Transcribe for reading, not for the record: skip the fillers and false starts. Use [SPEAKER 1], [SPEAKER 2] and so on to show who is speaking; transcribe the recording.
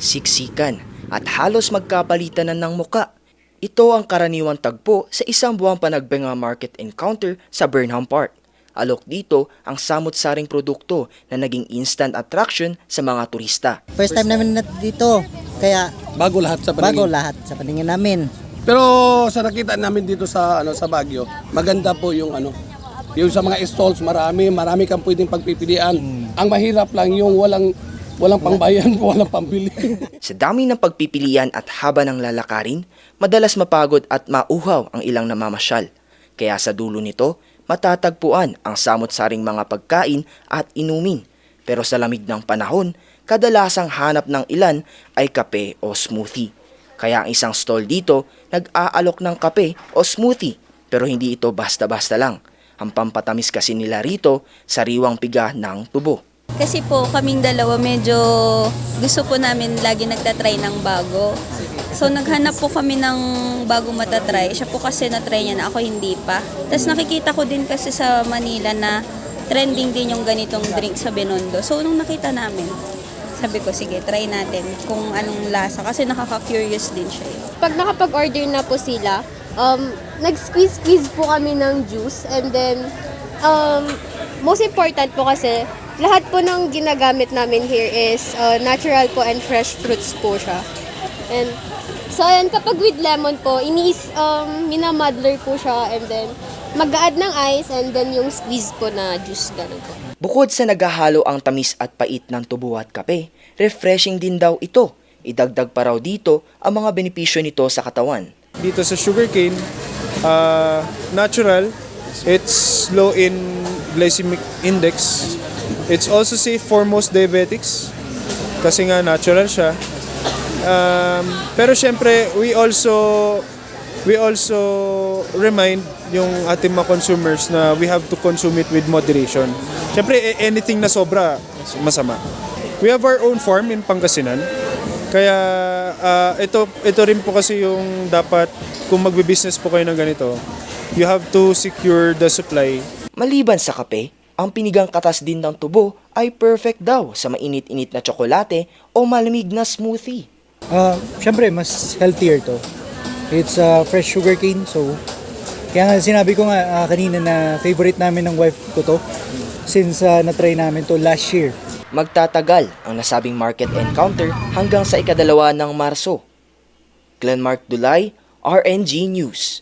[SPEAKER 1] siksikan at halos magkapalitan ng muka. Ito ang karaniwang tagpo sa isang buwang panagbenga market encounter sa Burnham Park. Alok dito ang samut-saring produkto na naging instant attraction sa mga turista.
[SPEAKER 2] First time namin dito, kaya
[SPEAKER 3] Bago lahat sa paningin.
[SPEAKER 2] bago lahat sa paningin namin.
[SPEAKER 3] Pero sa nakita namin dito sa sa Baguio, maganda po yung yung sa mga stalls, marami kang pwedeng pagpipilian. Ang mahirap lang yung walang pangbayan, walang pambili.
[SPEAKER 1] Sa dami ng pagpipilian at haba ng lalakarin, madalas mapagod at mauhaw ang ilang namamasyal. Kaya sa dulo nito, matatagpuan ang samot-saring mga pagkain at inumin. Pero sa lamig ng panahon, kadalasang hanap ng ilan ay kape o smoothie. Kaya ang isang stall dito nag-aalok ng kape o smoothie, pero hindi ito basta-basta lang. Ang pampatamis kasi nila rito, sariwang piga ng tubo.
[SPEAKER 4] Kasi po kaming dalawa medyo gusto po namin lagi nagtatry ng bago. So naghanap po kami ng bago matatry. Siya po kasi natry niya na ako hindi pa. Tapos nakikita ko din kasi sa Manila na trending din yung ganitong drink sa Binondo. So nung nakita namin, sabi ko sige try natin kung anong lasa kasi nakaka-curious din siya.
[SPEAKER 5] Pag nakapag-order na po sila, nag-squeeze po kami ng juice and then most important po kasi lahat po ng ginagamit namin here is natural po and fresh fruits po siya. And so ayan, kapag with lemon po, minamadler po siya and then mag-a-add ng ice and then yung squeeze po na juice, ganun po.
[SPEAKER 1] Bukod sa naghahalo ang tamis at pait ng tubo at kape, refreshing din daw ito. Idagdag pa raw dito ang mga benepisyo nito sa katawan.
[SPEAKER 6] Dito sa sugarcane, natural, it's low in glycemic index. It's also safe for most diabetics kasi nga natural siya. Pero syempre, we also remind yung ating mga consumers na we have to consume it with moderation. Syempre, anything na sobra, masama. We have our own farm in Pangasinan. Kaya ito rin po kasi yung dapat kung magbe-business po kayo ng ganito, you have to secure the supply.
[SPEAKER 1] Maliban sa kape, ang pinigang katas din ng tubo ay perfect daw sa mainit-init na tsokolate o malamig na smoothie.
[SPEAKER 7] Siyempre, mas healthier to. It's fresh sugarcane, so kaya nga sinabi ko nga kanina na favorite namin ng wife ko to since na-try namin to last year.
[SPEAKER 1] Magtatagal ang nasabing market encounter hanggang sa ika-2 ng Marso. Glenmark Dulay, RNG News.